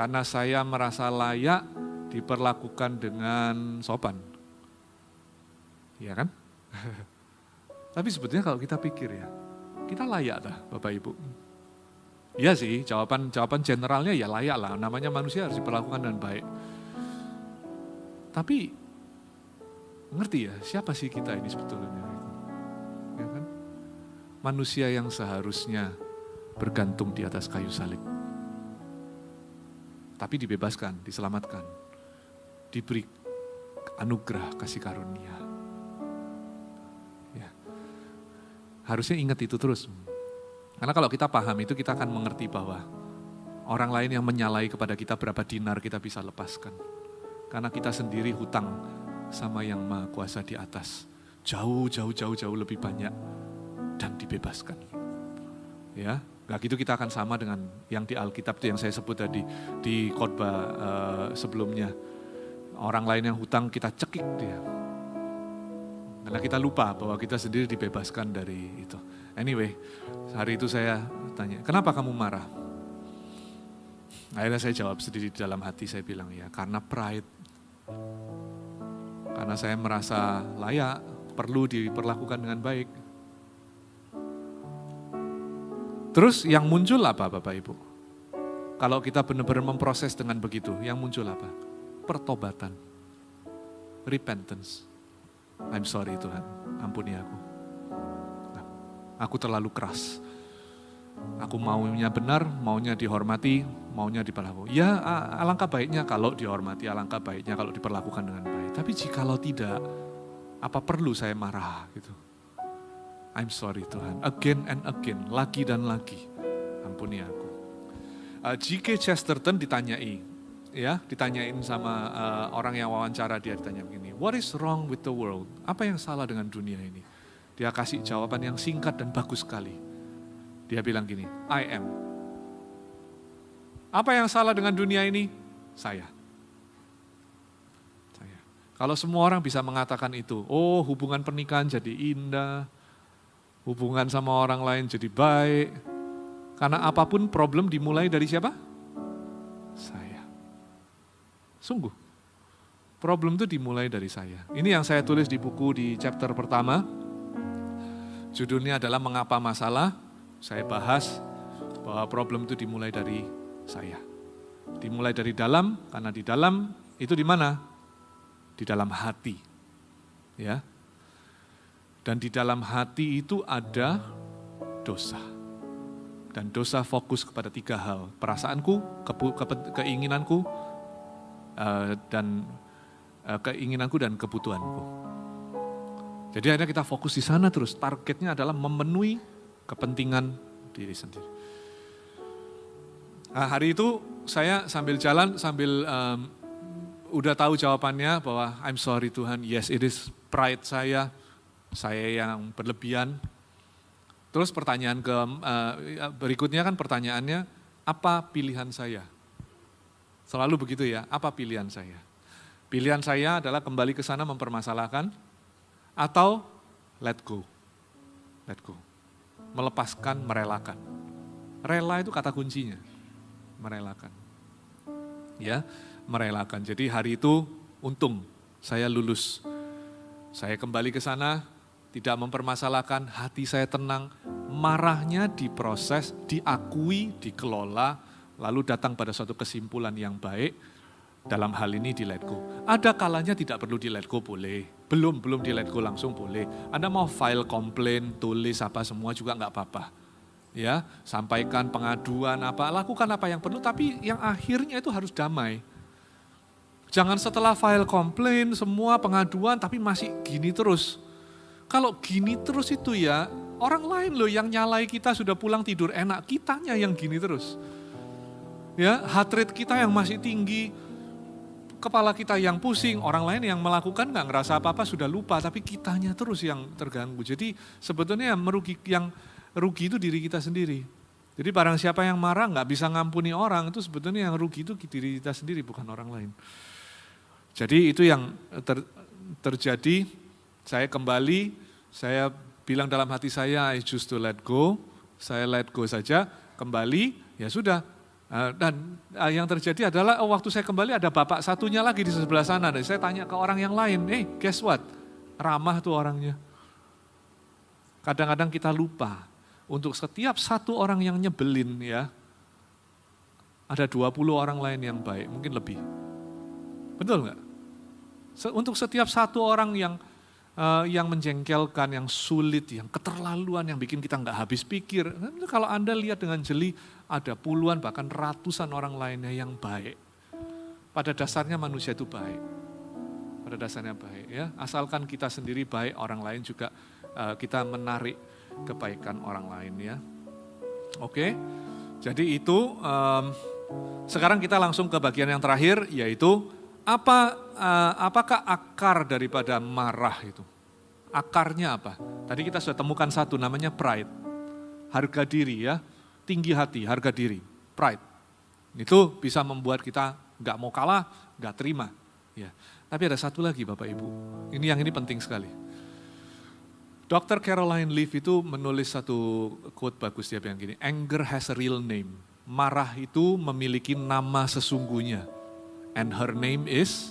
karena saya merasa layak diperlakukan dengan sopan. Iya kan? Tapi sebetulnya kalau kita pikir ya, kita layak lah Bapak Ibu. Iya sih, jawaban generalnya ya layak lah, namanya manusia harus diperlakukan dengan baik. Tapi ngerti ya, siapa sih kita ini sebetulnya? Ya kan? Manusia yang seharusnya bergantung di atas kayu salib. Tapi dibebaskan, diselamatkan, diberi anugerah kasih karunia. Ya. Harusnya ingat itu terus. Karena kalau kita paham itu, kita akan mengerti bahwa orang lain yang menyalai kepada kita berapa dinar kita bisa lepaskan. Karena kita sendiri hutang sama yang Maha Kuasa di atas. Jauh lebih banyak dan dibebaskan. Ya. Gak gitu kita akan sama dengan yang di Alkitab itu yang saya sebut tadi di khotbah sebelumnya. Orang lain yang hutang kita cekik dia. Karena kita lupa bahwa kita sendiri dibebaskan dari itu. Anyway, hari itu saya tanya, kenapa kamu marah? Akhirnya saya jawab sendiri di dalam hati, saya bilang ya karena pride. Karena saya merasa layak, perlu diperlakukan dengan baik. Terus yang muncul apa Bapak Ibu? Kalau kita benar-benar memproses dengan begitu, yang muncul apa? Pertobatan. Repentance. I'm sorry Tuhan, ampuni aku. Aku terlalu keras. Aku maunya benar, maunya dihormati, maunya diperlakukan. Ya alangkah baiknya kalau dihormati, alangkah baiknya kalau diperlakukan dengan baik. Tapi jikalau tidak, apa perlu saya marah gitu? I'm sorry Tuhan, again and again, lagi dan lagi, ampuni aku. G.K. Chesterton ditanyain sama orang yang wawancara dia, ditanya begini, what is wrong with the world? Apa yang salah dengan dunia ini? Dia kasih jawaban yang singkat dan bagus sekali. Dia bilang gini, I am. Apa yang salah dengan dunia ini? Saya. Kalau semua orang bisa mengatakan itu, oh hubungan pernikahan jadi indah, hubungan sama orang lain jadi baik. Karena apapun problem dimulai dari siapa? Saya. Sungguh. Problem itu dimulai dari saya. Ini yang saya tulis di buku di chapter pertama. Judulnya adalah Mengapa Masalah. Saya bahas bahwa problem itu dimulai dari saya. Dimulai dari dalam, karena di dalam itu di mana? Di dalam hati. Ya. Dan di dalam hati itu ada dosa. Dan dosa fokus kepada 3 hal. Perasaanku, keinginanku, dan kebutuhanku. Jadi akhirnya kita fokus di sana terus. Targetnya adalah memenuhi kepentingan diri sendiri. Nah, hari itu saya sambil jalan, udah tahu jawabannya bahwa I'm sorry Tuhan, yes it is pride saya yang berlebihan. Terus pertanyaan berikutnya kan pertanyaannya, apa pilihan saya? Selalu begitu ya, apa pilihan saya? Pilihan saya adalah kembali ke sana mempermasalahkan, atau let go. Let go. Melepaskan, merelakan. Rela itu kata kuncinya, merelakan. Ya, merelakan. Jadi hari itu untung saya lulus. Saya kembali ke sana, tidak mempermasalahkan, hati saya tenang, marahnya diproses, diakui, dikelola, lalu datang pada suatu kesimpulan yang baik, dalam hal ini di let go. Ada kalanya tidak perlu di let go, boleh. Belum di let go langsung boleh. Anda mau file komplain, tulis apa semua juga enggak apa-apa. Ya, sampaikan pengaduan lakukan apa yang perlu, tapi yang akhirnya itu harus damai. Jangan setelah file komplain, semua pengaduan, tapi masih gini terus. Kalau gini terus itu ya, orang lain loh yang nyalai kita sudah pulang tidur enak, kitanya yang gini terus. Ya, heart rate kita yang masih tinggi, kepala kita yang pusing, orang lain yang melakukan nggak ngerasa apa-apa sudah lupa, tapi kitanya terus yang terganggu. Jadi sebetulnya yang rugi itu diri kita sendiri. Jadi barang siapa yang marah nggak bisa ngampuni orang, itu sebetulnya yang rugi itu diri kita sendiri, bukan orang lain. Jadi itu yang terjadi, saya kembali, saya bilang dalam hati saya, I choose to let go, saya let go saja, kembali, ya sudah, Yang terjadi adalah waktu saya kembali ada bapak satunya lagi di sebelah sana. Dan saya tanya ke orang yang lain, guess what? Ramah tuh orangnya. Kadang-kadang kita lupa, untuk setiap satu orang yang nyebelin ya, ada 20 orang lain yang baik, mungkin lebih. Betul nggak? Untuk setiap satu orang yang menjengkelkan, yang sulit, yang keterlaluan, yang bikin kita nggak habis pikir. Kalau Anda lihat dengan jeli, ada puluhan bahkan ratusan orang lainnya yang baik. Pada dasarnya manusia itu baik. Pada dasarnya baik ya. Asalkan kita sendiri baik, orang lain juga kita menarik kebaikan orang lain ya. Oke, jadi itu sekarang kita langsung ke bagian yang terakhir, yaitu apakah akar daripada marah itu? Akarnya apa? Tadi kita sudah temukan satu, namanya pride. Harga diri ya, tinggi hati, harga diri, pride. Itu bisa membuat kita nggak mau kalah, nggak terima. Ya. Tapi ada satu lagi Bapak Ibu, yang ini penting sekali. Dr. Caroline Leaf itu menulis satu quote bagus, dia bilang gini, anger has a real name. Marah itu memiliki nama sesungguhnya. And her name is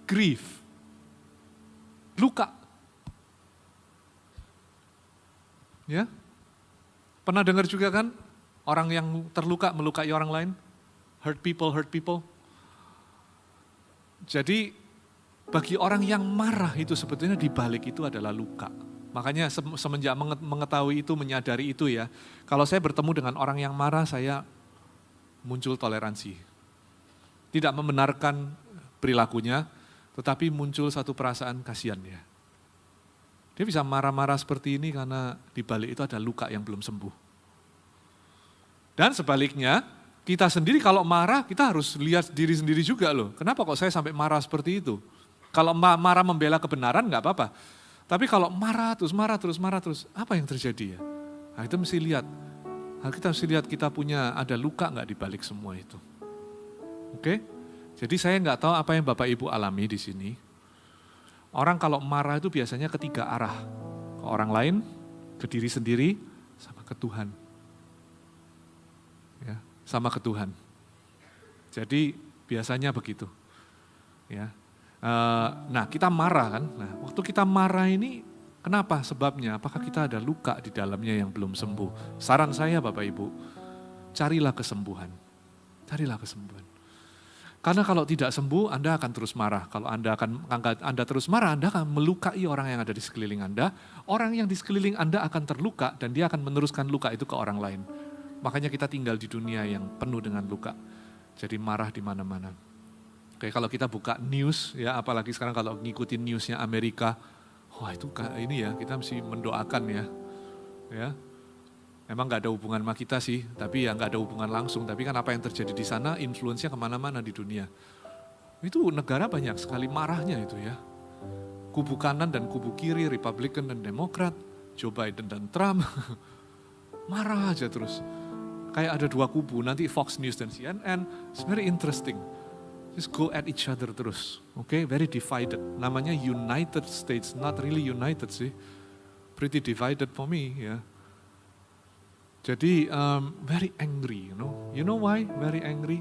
grief. Luka. Ya, pernah dengar juga kan orang yang terluka melukai orang lain? Hurt people, hurt people. Jadi bagi orang yang marah itu sebetulnya di balik itu adalah luka. Makanya semenjak mengetahui itu, menyadari itu ya, kalau saya bertemu dengan orang yang marah, saya muncul toleransi. Tidak membenarkan perilakunya, tetapi muncul satu perasaan kasihan ya. Dia bisa marah-marah seperti ini karena di balik itu ada luka yang belum sembuh. Dan sebaliknya, kita sendiri kalau marah, kita harus lihat diri sendiri juga loh. Kenapa kok saya sampai marah seperti itu? Kalau marah membela kebenaran nggak apa-apa. Tapi kalau marah terus, apa yang terjadi ya? Nah, itu mesti lihat. Kita mesti lihat kita ada luka nggak di balik semua itu. Oke? Jadi saya nggak tahu apa yang Bapak Ibu alami di sini. Orang kalau marah itu biasanya ketiga arah. Ke orang lain, ke diri sendiri, sama ke Tuhan. Ya, sama ke Tuhan. Jadi biasanya begitu. Ya. Nah kita marah kan. Nah waktu kita marah ini kenapa sebabnya? Apakah kita ada luka di dalamnya yang belum sembuh? Saran saya Bapak Ibu, carilah kesembuhan. Carilah kesembuhan. Karena kalau tidak sembuh, Anda akan terus marah. Kalau Anda terus marah, Anda akan melukai orang yang ada di sekeliling Anda. Orang yang di sekeliling Anda akan terluka dan dia akan meneruskan luka itu ke orang lain. Makanya kita tinggal di dunia yang penuh dengan luka. Jadi marah di mana-mana. Oke, kalau kita buka news, ya apalagi sekarang kalau ngikutin newsnya Amerika, wah itu ini ya kita mesti mendoakan ya. Memang nggak ada hubungan sama kita sih, tapi ya nggak ada hubungan langsung. Tapi kan apa yang terjadi di sana, influence-nya kemana-mana di dunia. Itu negara banyak sekali marahnya itu ya. Kubu kanan dan kubu kiri, Republican dan Demokrat, Joe Biden dan Trump, marah aja terus. Kayak ada dua kubu, nanti Fox News dan CNN, it's very interesting. Just go at each other terus, okay? Very divided. Namanya United States, not really united sih. Pretty divided for me ya. Jadi very angry, you know why very angry?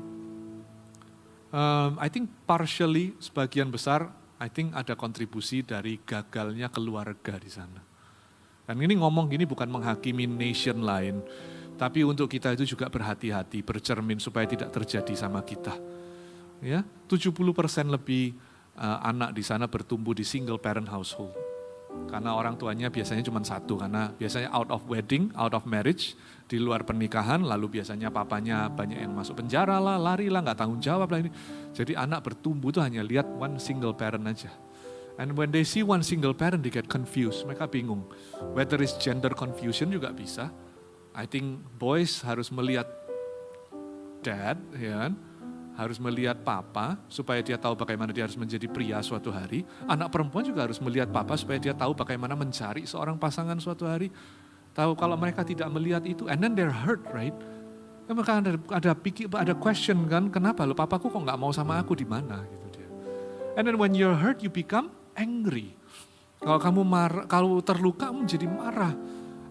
I think partially sebagian besar, I think ada kontribusi dari gagalnya keluarga di sana. Dan ini ngomong gini bukan menghakimi nation lain, tapi untuk kita itu juga berhati-hati, bercermin supaya tidak terjadi sama kita. Ya, 70% lebih anak di sana bertumbuh di single parent household. Karena orang tuanya biasanya cuma satu, karena biasanya out of wedding, out of marriage, di luar pernikahan, lalu biasanya papanya banyak yang masuk penjara lah, lari lah, gak tanggung jawab lah ini. Jadi anak bertumbuh tuh hanya lihat one single parent aja. And when they see one single parent, they get confused, mereka bingung. Whether it's gender confusion juga bisa. I think boys harus melihat dad, ya kan? Harus melihat papa supaya dia tahu bagaimana dia harus menjadi pria suatu hari. Anak perempuan juga harus melihat papa supaya dia tahu bagaimana mencari seorang pasangan suatu hari. Tahu kalau mereka tidak melihat itu, and then they're hurt, right? Maka ada question kan, kenapa lo papaku kok nggak mau sama aku di mana gitu dia. And then when you're hurt, you become angry. Kalau kamu marah, kalau terluka menjadi marah.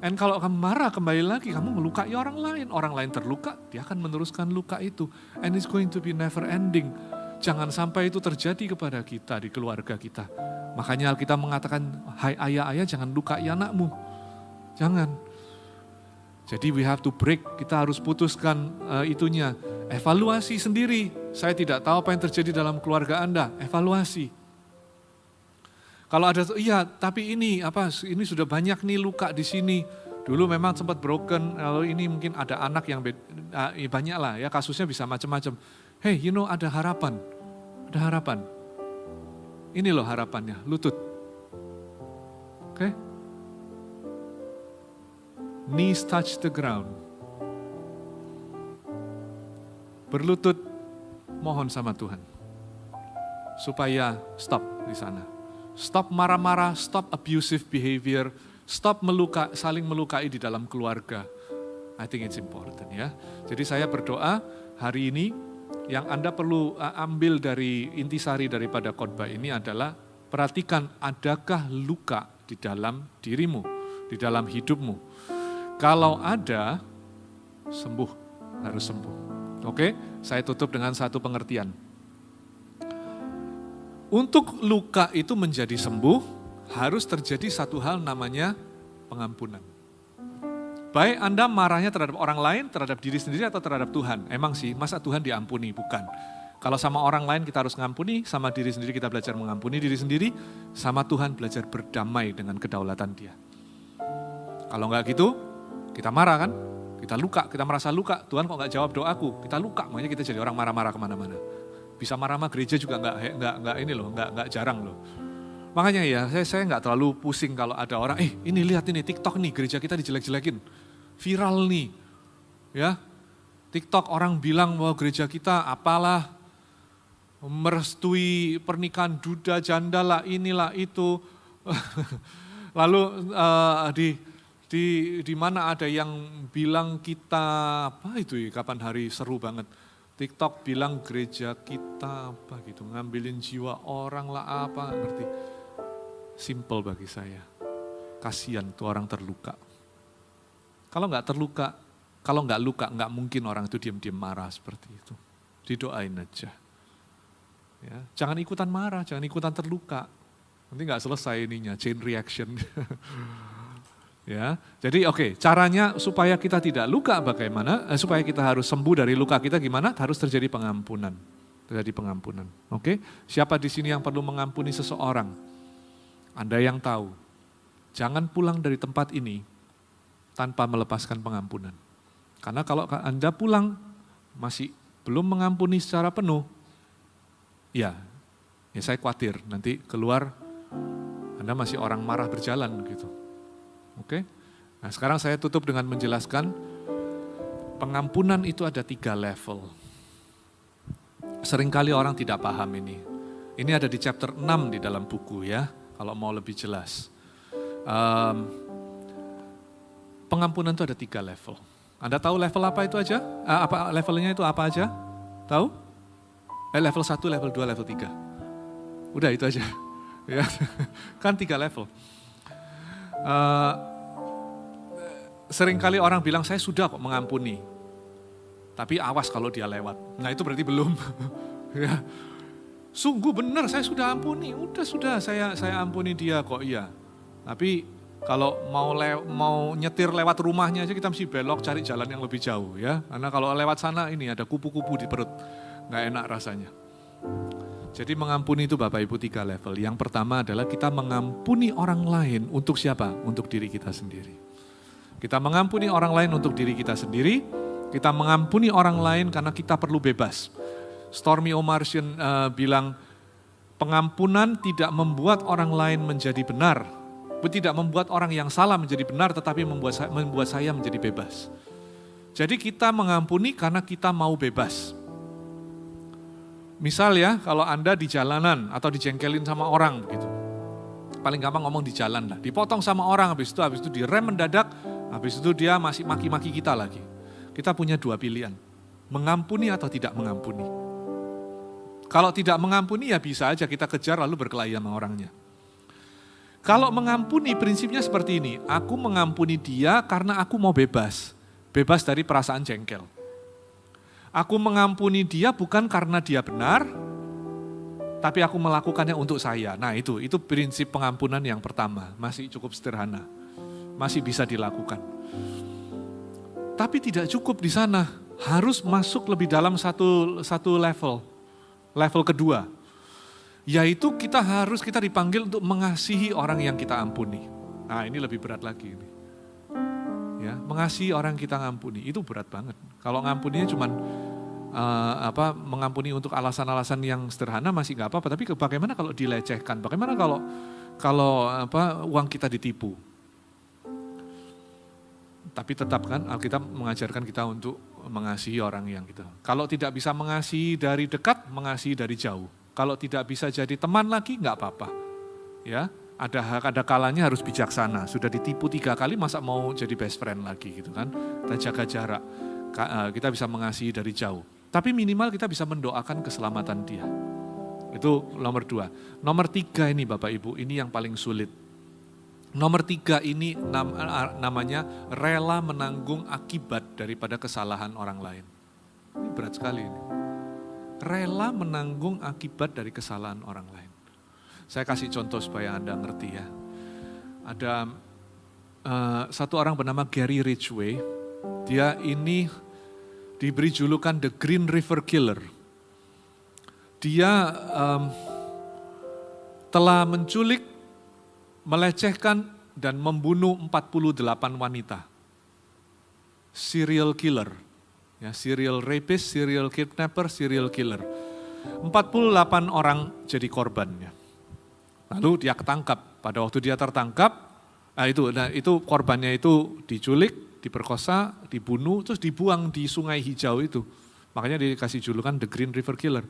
And kalau kamu marah kembali lagi, kamu melukai orang lain terluka, dia akan meneruskan luka itu. And it's going to be never ending. Jangan sampai itu terjadi kepada kita di keluarga kita. Makanya Alkitab mengatakan, hai ayah-ayah jangan lukai anakmu. Jangan. Jadi we have to break, kita harus putuskan itunya. Evaluasi sendiri, saya tidak tahu apa yang terjadi dalam keluarga Anda, evaluasi. Kalau ada, iya tapi ini sudah banyak nih luka di sini. Dulu memang sempat broken, lalu ini mungkin ada anak yang banyak lah ya, kasusnya bisa macam-macam. Hey, ada harapan, ada harapan. Ini loh harapannya, lutut. Oke? Knees touch the ground. Berlutut, mohon sama Tuhan. Supaya stop di sana. Stop marah-marah, stop abusive behavior, stop saling melukai di dalam keluarga. I think it's important ya. Jadi saya berdoa hari ini yang Anda perlu ambil dari intisari daripada khotbah ini adalah perhatikan adakah luka di dalam dirimu, di dalam hidupmu. Kalau ada, sembuh, harus sembuh. Oke, saya tutup dengan satu pengertian. Untuk luka itu menjadi sembuh, harus terjadi satu hal namanya pengampunan. Baik Anda marahnya terhadap orang lain, terhadap diri sendiri atau terhadap Tuhan. Emang sih, masa Tuhan diampuni? Bukan. Kalau sama orang lain kita harus mengampuni, sama diri sendiri kita belajar mengampuni diri sendiri, sama Tuhan belajar berdamai dengan kedaulatan Dia. Kalau enggak gitu, kita marah kan? Kita luka, kita merasa luka. Tuhan kok enggak jawab doaku? Kita luka, makanya kita jadi orang marah-marah kemana-mana. Bisa marah sama gereja juga enggak jarang loh. Makanya ya, saya enggak terlalu pusing kalau ada orang, ini lihat ini TikTok nih, gereja kita dijelek-jelekin. Viral nih. Ya. TikTok orang bilang bahwa gereja kita apalah, merestui pernikahan duda, janda lah, inilah itu. Lalu di mana ada yang bilang kita, apa itu ya, kapan hari seru banget. TikTok bilang gereja kita apa gitu, ngambilin jiwa orang lah apa, ngerti. Simple bagi saya. Kasihan tuh orang terluka. Kalau nggak luka, nggak mungkin orang itu diam-diam marah seperti itu. Didoain aja. Ya, jangan ikutan marah, jangan ikutan terluka. Nanti nggak selesai ininya, chain reaction. Ya, jadi caranya supaya kita tidak luka bagaimana? Supaya kita harus sembuh dari luka kita gimana? Harus terjadi pengampunan. Terjadi pengampunan. Oke? Siapa di sini yang perlu mengampuni seseorang? Anda yang tahu. Jangan pulang dari tempat ini tanpa melepaskan pengampunan. Karena kalau Anda pulang masih belum mengampuni secara penuh, ya saya khawatir nanti keluar Anda masih orang marah berjalan gitu. Oke, nah sekarang saya tutup dengan menjelaskan pengampunan itu ada 3 level. Seringkali orang tidak paham ini. Ini ada di chapter 6 di dalam buku ya, kalau mau lebih jelas. Pengampunan itu ada 3 level. Anda tahu level apa itu aja? Apa levelnya itu apa aja? Tahu? Level 1, level 2, level 3. Udah itu aja. Ya, kan 3 level. Seringkali orang bilang saya sudah kok mengampuni, tapi awas kalau dia lewat. Nah itu berarti belum. Ya, sungguh benar saya sudah ampuni, sudah saya ampuni dia kok iya. Tapi kalau mau nyetir lewat rumahnya aja kita mesti belok cari jalan yang lebih jauh ya. Karena kalau lewat sana ini ada kupu-kupu di perut, nggak enak rasanya. Jadi mengampuni itu Bapak Ibu 3 level. Yang pertama adalah kita mengampuni orang lain untuk siapa? Untuk diri kita sendiri. Kita mengampuni orang lain untuk diri kita sendiri. Kita mengampuni orang lain karena kita perlu bebas. Stormy Omartian bilang, pengampunan tidak membuat orang lain menjadi benar. Tidak membuat orang yang salah menjadi benar, tetapi membuat saya menjadi bebas. Jadi kita mengampuni karena kita mau bebas. Misal ya, kalau Anda di jalanan atau dijengkelin sama orang begitu. Paling gampang ngomong di jalan lah. Dipotong sama orang, habis itu direm mendadak, habis itu dia masih maki-maki kita lagi. Kita punya 2 pilihan, mengampuni atau tidak mengampuni. Kalau tidak mengampuni ya bisa aja kita kejar lalu berkelahi sama orangnya. Kalau mengampuni prinsipnya seperti ini, aku mengampuni dia karena aku mau bebas. Bebas dari perasaan jengkel. Aku mengampuni dia bukan karena dia benar, tapi aku melakukannya untuk saya. Nah itu prinsip pengampunan yang pertama, masih cukup sederhana, masih bisa dilakukan. Tapi tidak cukup di sana, harus masuk lebih dalam satu level kedua. Yaitu kita dipanggil untuk mengasihi orang yang kita ampuni. Nah ini lebih berat lagi. Ya, mengasihi orang yang kita ngampuni, itu berat banget. Kalau ngampuninya cuman mengampuni untuk alasan-alasan yang sederhana masih nggak apa-apa. Tapi bagaimana kalau dilecehkan? Bagaimana kalau uang kita ditipu? Tapi tetap kan Alkitab mengajarkan kita untuk mengasihi orang yang kita. Kalau tidak bisa mengasihi dari dekat, mengasihi dari jauh. Kalau tidak bisa jadi teman lagi, nggak apa-apa. Ya, ada kalanya harus bijaksana. Sudah ditipu 3 kali, masa mau jadi best friend lagi gitu kan? Kita jaga jarak. Kita bisa mengasihi dari jauh. Tapi minimal kita bisa mendoakan keselamatan dia. Itu nomor 2. Nomor 3 ini Bapak Ibu, ini yang paling sulit. Nomor 3 ini namanya rela menanggung akibat daripada kesalahan orang lain. Ini berat sekali ini. Rela menanggung akibat dari kesalahan orang lain. Saya kasih contoh supaya Anda ngerti ya. Ada satu orang bernama Gary Ridgway. Dia ini diberi julukan The Green River Killer. Dia telah menculik, melecehkan, dan membunuh 48 wanita. Serial killer. Ya, serial rapist, serial kidnapper, serial killer. 48 orang jadi korbannya. Lalu dia ketangkap. Pada waktu dia tertangkap, itu korbannya itu diculik, diperkosa, dibunuh, terus dibuang di Sungai Hijau itu. Makanya dikasih julukan The Green River Killer.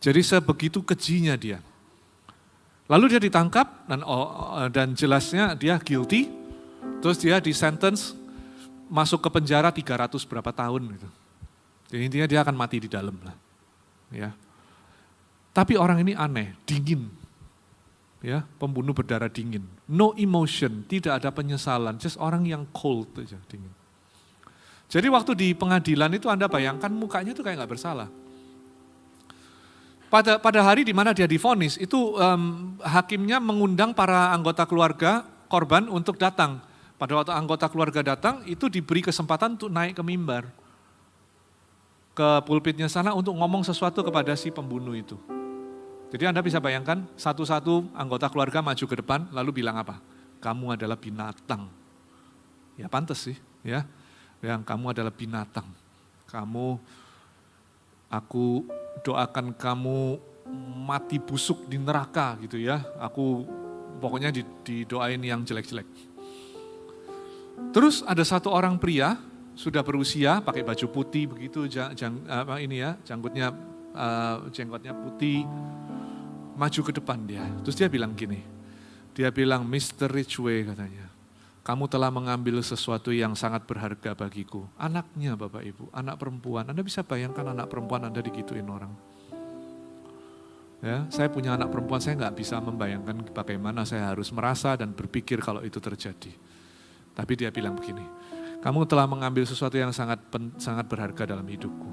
Jadi sebegitu kejinya dia. Lalu dia ditangkap dan jelasnya dia guilty, terus dia disentence masuk ke penjara 300 berapa tahun gitu. Jadi intinya dia akan mati di dalam lah. Ya. Tapi orang ini aneh, dingin. Ya, pembunuh berdarah dingin. No emotion, tidak ada penyesalan, just orang yang cold aja, dingin. Jadi waktu di pengadilan itu Anda bayangkan mukanya itu kayak nggak bersalah. Pada hari di mana dia divonis, itu hakimnya mengundang para anggota keluarga korban untuk datang. Pada waktu anggota keluarga datang, itu diberi kesempatan untuk naik ke mimbar. Ke pulpitnya sana untuk ngomong sesuatu kepada si pembunuh itu. Jadi Anda bisa bayangkan, satu-satu anggota keluarga maju ke depan, lalu bilang apa? Kamu adalah binatang. Ya pantas sih, ya. Yang kamu adalah binatang. Aku doakan kamu mati busuk di neraka gitu ya. Aku pokoknya didoain yang jelek-jelek. Terus ada satu orang pria, sudah berusia, pakai baju putih begitu, jenggotnya putih, maju ke depan dia. Terus dia bilang gini, Mr. Ridgway katanya, kamu telah mengambil sesuatu yang sangat berharga bagiku. Anaknya Bapak Ibu, anak perempuan. Anda bisa bayangkan anak perempuan Anda digituin orang. Ya, saya punya anak perempuan, saya nggak bisa membayangkan bagaimana saya harus merasa dan berpikir kalau itu terjadi. Tapi dia bilang begini, kamu telah mengambil sesuatu yang sangat berharga dalam hidupku.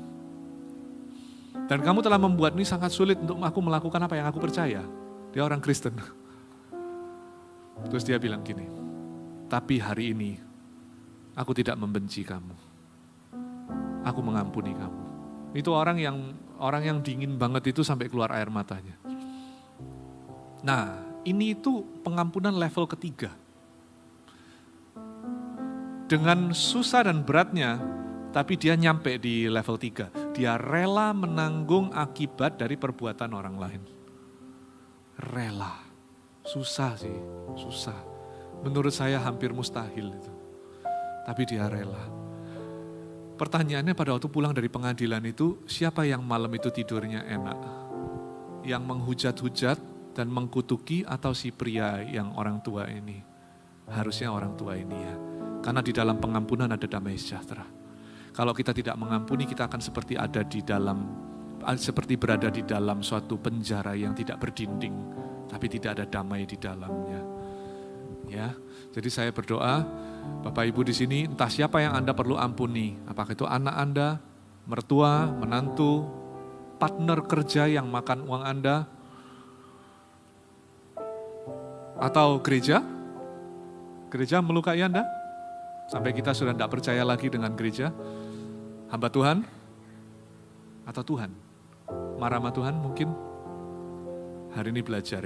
Dan kamu telah membuat ini sangat sulit untuk aku melakukan apa yang aku percaya. Dia orang Kristen. Terus dia bilang gini, tapi hari ini aku tidak membenci kamu. Aku mengampuni kamu. Itu orang yang dingin banget itu sampai keluar air matanya. Nah, ini itu pengampunan level ketiga. Dengan susah dan beratnya, tapi dia nyampe di level 3. Dia rela menanggung akibat dari perbuatan orang lain. Rela. Susah sih, susah. Menurut saya hampir mustahil itu. Tapi dia rela. Pertanyaannya pada waktu pulang dari pengadilan itu, siapa yang malam itu tidurnya enak? Yang menghujat-hujat dan mengkutuki atau si pria yang orang tua ini? Harusnya orang tua ini ya. Karena di dalam pengampunan ada damai sejahtera. Kalau kita tidak mengampuni, kita akan seperti berada di dalam suatu penjara yang tidak berdinding, tapi tidak ada damai di dalamnya. Ya, jadi saya berdoa, Bapak Ibu di sini, entah siapa yang Anda perlu ampuni, apakah itu anak Anda, mertua, menantu, partner kerja yang makan uang Anda, atau gereja melukai Anda, sampai kita sudah tidak percaya lagi dengan gereja, hamba Tuhan, atau Tuhan, marah sama Tuhan mungkin. Hari ini belajar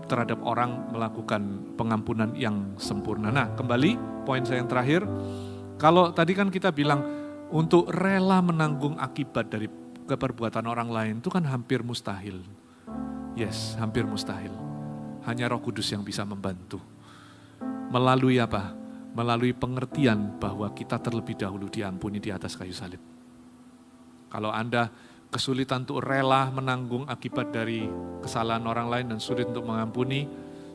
terhadap orang melakukan pengampunan yang sempurna. Nah, kembali poin saya yang terakhir, kalau tadi kan kita bilang untuk rela menanggung akibat dari keperbuatan orang lain itu kan hampir mustahil. Yes, hampir mustahil. Hanya Roh Kudus yang bisa membantu. Melalui apa? Melalui pengertian bahwa kita terlebih dahulu diampuni di atas kayu salib. Kalau Anda kesulitan untuk rela menanggung akibat dari kesalahan orang lain dan sulit untuk mengampuni,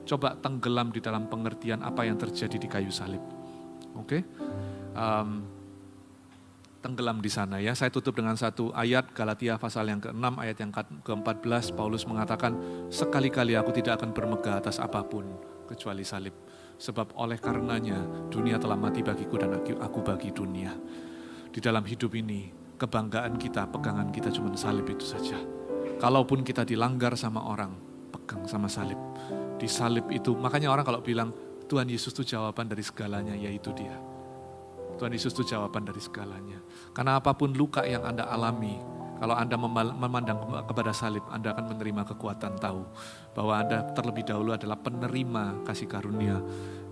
coba tenggelam di dalam pengertian apa yang terjadi di kayu salib. Oke? Tenggelam di sana ya. Saya tutup dengan satu ayat, Galatia pasal yang ke-6 ayat yang ke-14, Paulus mengatakan, sekali-kali aku tidak akan bermegah atas apapun kecuali salib. Sebab oleh karenanya dunia telah mati bagiku dan aku bagi dunia. Di dalam hidup ini, kebanggaan kita, pegangan kita cuma salib itu saja. Kalaupun kita dilanggar sama orang, pegang sama salib. Di salib itu, makanya orang kalau bilang, Tuhan Yesus itu jawaban dari segalanya, yaitu dia. Tuhan Yesus itu jawaban dari segalanya. Karena apapun luka yang Anda alami, kalau Anda memandang kepada salib, Anda akan menerima kekuatan tahu bahwa Anda terlebih dahulu adalah penerima kasih karunia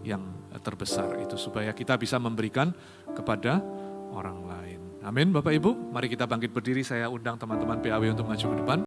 yang terbesar itu. Supaya kita bisa memberikan kepada orang lain. Amin Bapak Ibu, mari kita bangkit berdiri, saya undang teman-teman PAW untuk maju ke depan.